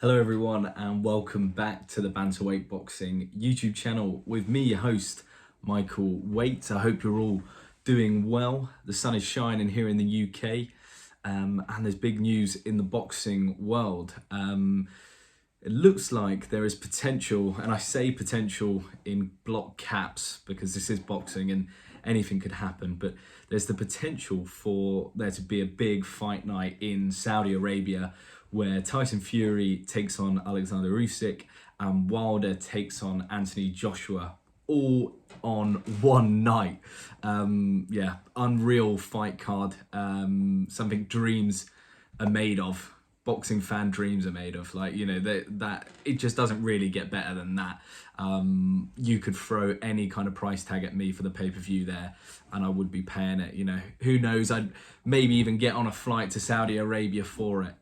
Hello everyone and welcome back to the Bantamweight Boxing YouTube channel with me, your host, Michael Waite. I hope you're all doing well. The sun is shining here in the UK and there's big news in the boxing world. It looks like there is potential, and I say potential in block caps because this is boxing and anything could happen, but there's the potential for there to be a big fight night in Saudi Arabia where Tyson Fury takes on Oleksandr Usyk and Wilder takes on Anthony Joshua, all on one night. Yeah, unreal fight card. Something dreams are made of. Boxing fan dreams are made of. Like, you know, that it just doesn't really get better than that. You could throw any kind of price tag at me for the pay-per-view there and I would be paying it. You know, who knows, I'd maybe even get on a flight to Saudi Arabia for it.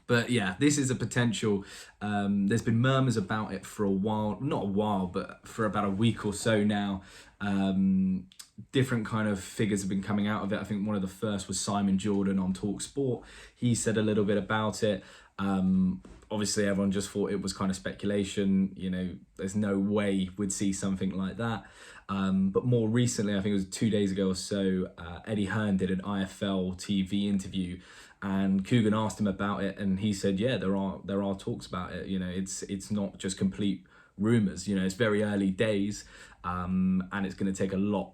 But yeah, this is a potential. There's been murmurs about it for a while, not a while, but for about a week or so now. Different kind of figures have been coming out of it. I think one of the first was Simon Jordan on Talk Sport. He said a little bit about it. Obviously, everyone just thought it was kind of speculation. You know, there's no way we'd see something like that. But more recently, I think it was 2 days ago or so, Eddie Hearn did an IFL TV interview, and Coogan asked him about it, and he said, "Yeah, there are talks about it. You know, it's not just complete rumors. You know, it's very early days, and it's going to take a lot.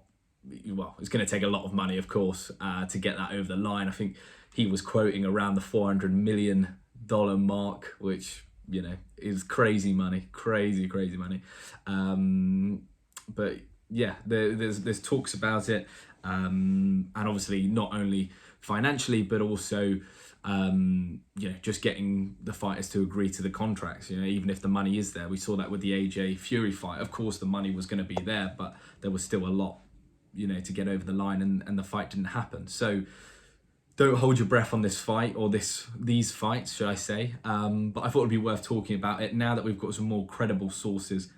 Well, it's going to take a lot of money, of course, to get that over the line." I think he was quoting around the $400 million mark, which, you know, is crazy money, crazy money. But yeah, there's talks about it, and obviously not only financially, but also you know, just getting the fighters to agree to the contracts. You know, even if the money is there, we saw that with the AJ Fury fight. Of course, the money was going to be there, but there was still a lot, you know, to get over the line, and the fight didn't happen. So don't hold your breath on this fight, or these fights, should I say. But I thought it'd be worth talking about it now that we've got some more credible sources.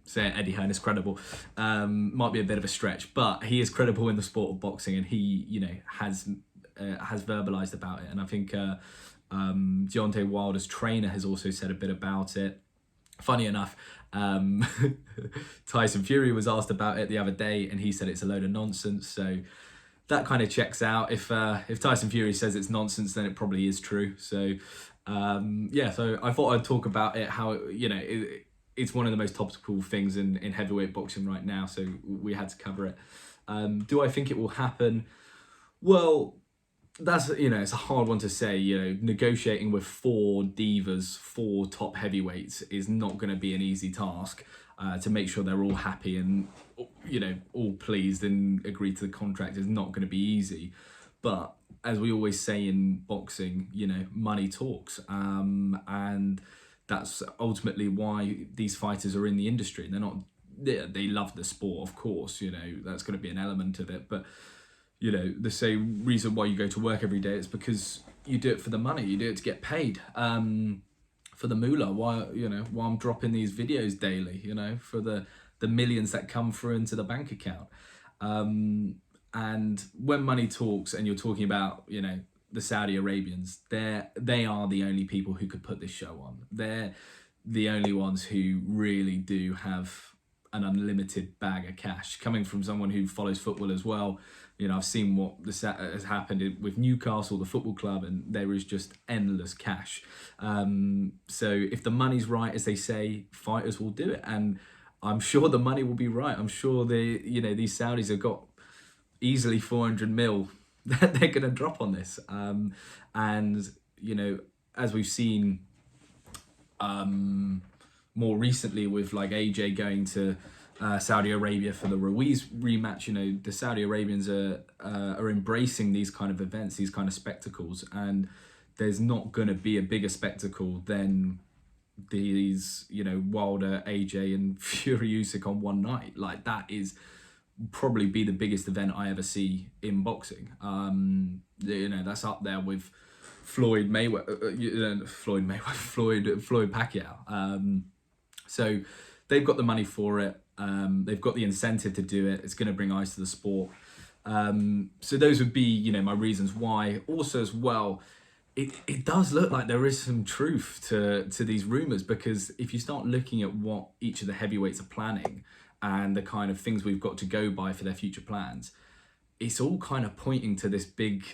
Say Eddie Hearn is credible. Might be a bit of a stretch, but he is credible in the sport of boxing, and he, you know, has verbalized about it. And I think Deontay Wilder's trainer has also said a bit about it. Funny enough, Tyson Fury was asked about it the other day, and he said it's a load of nonsense. So that kind of checks out. If Tyson Fury says it's nonsense, then it probably is true. So yeah, so I thought I'd talk about it. How, you know, it's one of the most topical things in heavyweight boxing right now. So we had to cover it. Do I think it will happen? Well, that's, you know, it's a hard one to say. You know, negotiating with four divas, four top heavyweights is not going to be an easy task. To make sure they're all happy and, you know, all pleased and agree to the contract is not going to be easy. But as we always say in boxing, you know, money talks, and that's ultimately why these fighters are in the industry. They're not, they love the sport, of course. You know, that's going to be an element of it, but, you know, the same reason why you go to work every day is because you do it for the money. You do it to get paid, for the moolah. Why, you know, why I'm dropping these videos daily, you know, for the millions that come through into the bank account. And when money talks, and you're talking about, you know, the Saudi Arabians, they are the only people who could put this show on. They're the only ones who really do have an unlimited bag of cash. Coming from someone who follows football as well, you know, I've seen what has happened with Newcastle, the football club, and there is just endless cash. So if the money's right, as they say, fighters will do it, and I'm sure the money will be right. I'm sure you know, these Saudis have got easily 400 mil that they're going to drop on this. And, you know, as we've seen more recently with like AJ going to Saudi Arabia for the Ruiz rematch, you know, the Saudi Arabians are embracing these kind of events, these kind of spectacles, and there's not going to be a bigger spectacle than these, you know, Wilder, AJ and Fury Usyk on one night. Like, that is probably be the biggest event I ever see in boxing. You know, that's up there with Floyd Mayweather, Floyd Pacquiao. So they've got the money for it. They've got the incentive to do it. It's going to bring eyes to the sport. So those would be, you know, my reasons why. Also as well, it does look like there is some truth to these rumours, because if you start looking at what each of the heavyweights are planning and the kind of things we've got to go by for their future plans, it's all kind of pointing to this big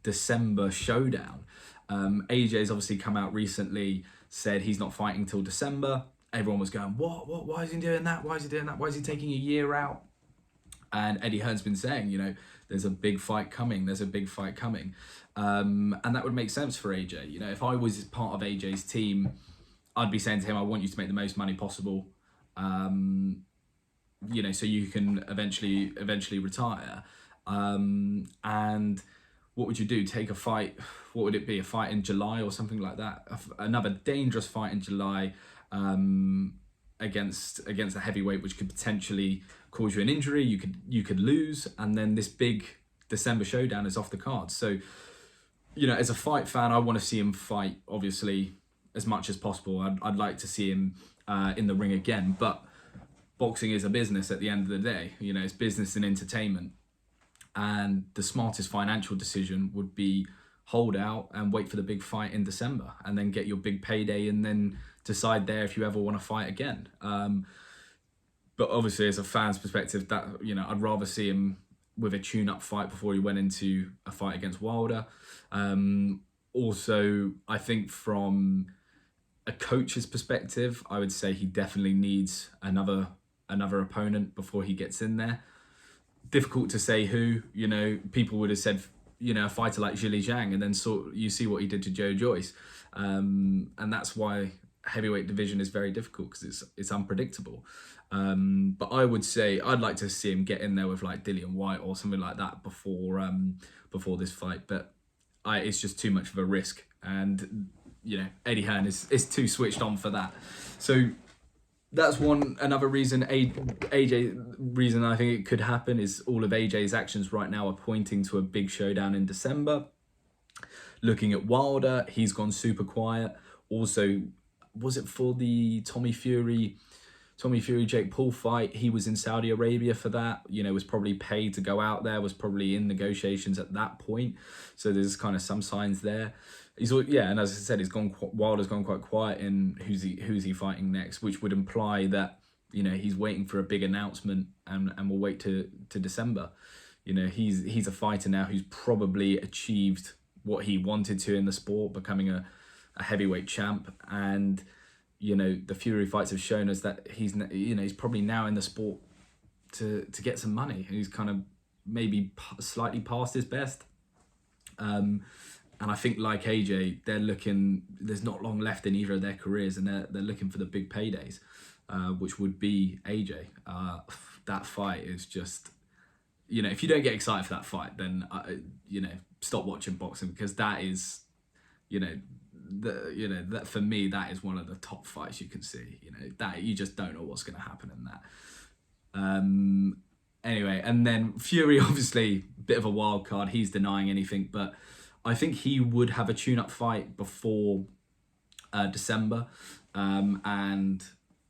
December showdown. AJ's obviously come out recently, said he's not fighting till December. Everyone was going, what, why is he doing that? Why is he doing that? Why is he taking a year out? And Eddie Hearn's been saying, there's a big fight coming. There's a big fight coming. And that would make sense for AJ. If I was part of AJ's team, I'd be saying to him, I want you to make the most money possible, so you can eventually retire. And what would you do? Take a fight? What would it be? A fight in July or something like that? Another dangerous fight in July against a heavyweight, which could potentially cause you an injury. You could lose, and then this big December showdown is off the cards. So, as a fight fan, I want to see him fight, obviously, as much as possible. I'd like to see him in the ring again, but boxing is a business at the end of the day. It's business and entertainment. And the smartest financial decision would be hold out and wait for the big fight in December, and then get your big payday, and then decide there if you ever want to fight again. But obviously, as a fan's perspective, that I'd rather see him with a tune-up fight before he went into a fight against Wilder. Also, I think from a coach's perspective, I would say he definitely needs another opponent before he gets in there. Difficult to say who. People would have said, a fighter like Zhilei Zhang, and then you see what he did to Joe Joyce, and that's why heavyweight division is very difficult, because it's unpredictable. But I would say I'd like to see him get in there with like Dillian Whyte or something like that before this fight. But it's just too much of a risk, and Eddie Hearn is too switched on for that. So that's another reason. Reason I think it could happen is all of AJ's actions right now are pointing to a big showdown in December. Looking at Wilder, he's gone super quiet. Also, was it for the Tommy Fury Jake Paul fight? He was in Saudi Arabia for that. Was probably paid to go out there. Was probably in negotiations at that point. So there's kind of some signs there. And as I said, Wilder's gone quite quiet in who's he fighting next, which would imply that he's waiting for a big announcement, and will wait to December. He's a fighter now who's probably achieved what he wanted to in the sport, becoming a heavyweight champ. And the Fury fights have shown us that he's probably now in the sport to get some money. He's kind of maybe slightly past his best. And I think, like AJ, there's not long left in either of their careers, and they're looking for the big paydays, which would be AJ. That fight is just, if you don't get excited for that fight, then stop watching boxing, because that is, that for me, that is one of the top fights you can see. That you just don't know what's going to happen in that. Anyway, and then Fury, obviously, bit of a wild card. He's denying anything, but I think he would have a tune-up fight before December, and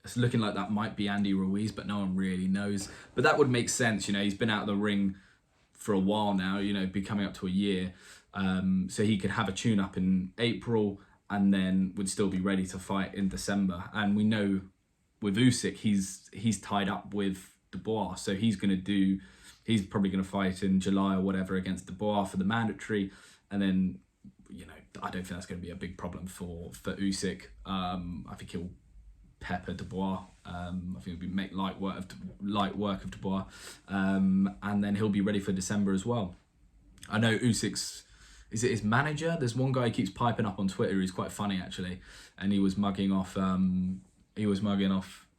it's looking like that might be Andy Ruiz, but no one really knows. But that would make sense. He's been out of the ring for a while now. Be coming up to a year, so he could have a tune-up in April, and then would still be ready to fight in December. And we know with Usyk, he's tied up with Dubois, so he's probably going to fight in July or whatever against Dubois for the mandatory. And then, I don't think that's going to be a big problem for Usyk. I think he'll pepper Dubois. I think he'll make light work of Dubois. And then he'll be ready for December as well. I know Usyk's, is it his manager? There's one guy who keeps piping up on Twitter. He's quite funny, actually. And he was mugging off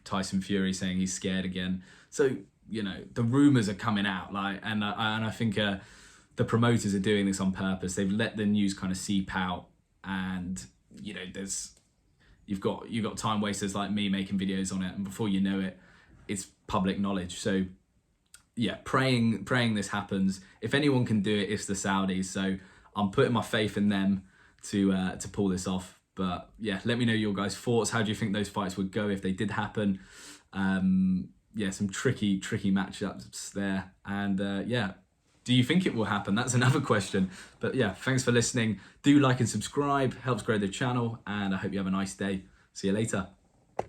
Tyson Fury, saying he's scared again. So, the rumours are coming out. And I think the promoters are doing this on purpose. They've let the news kind of seep out, and you've got time wasters like me making videos on it, and before you know it, it's public knowledge. So yeah, praying this happens. If anyone can do it, it's the Saudis. So I'm putting my faith in them to pull this off. But yeah, let me know your guys' thoughts. How do you think those fights would go if they did happen? Some tricky matchups there, and Do you think it will happen? That's another question. But yeah, thanks for listening. Do like and subscribe, helps grow the channel, and I hope you have a nice day. See you later.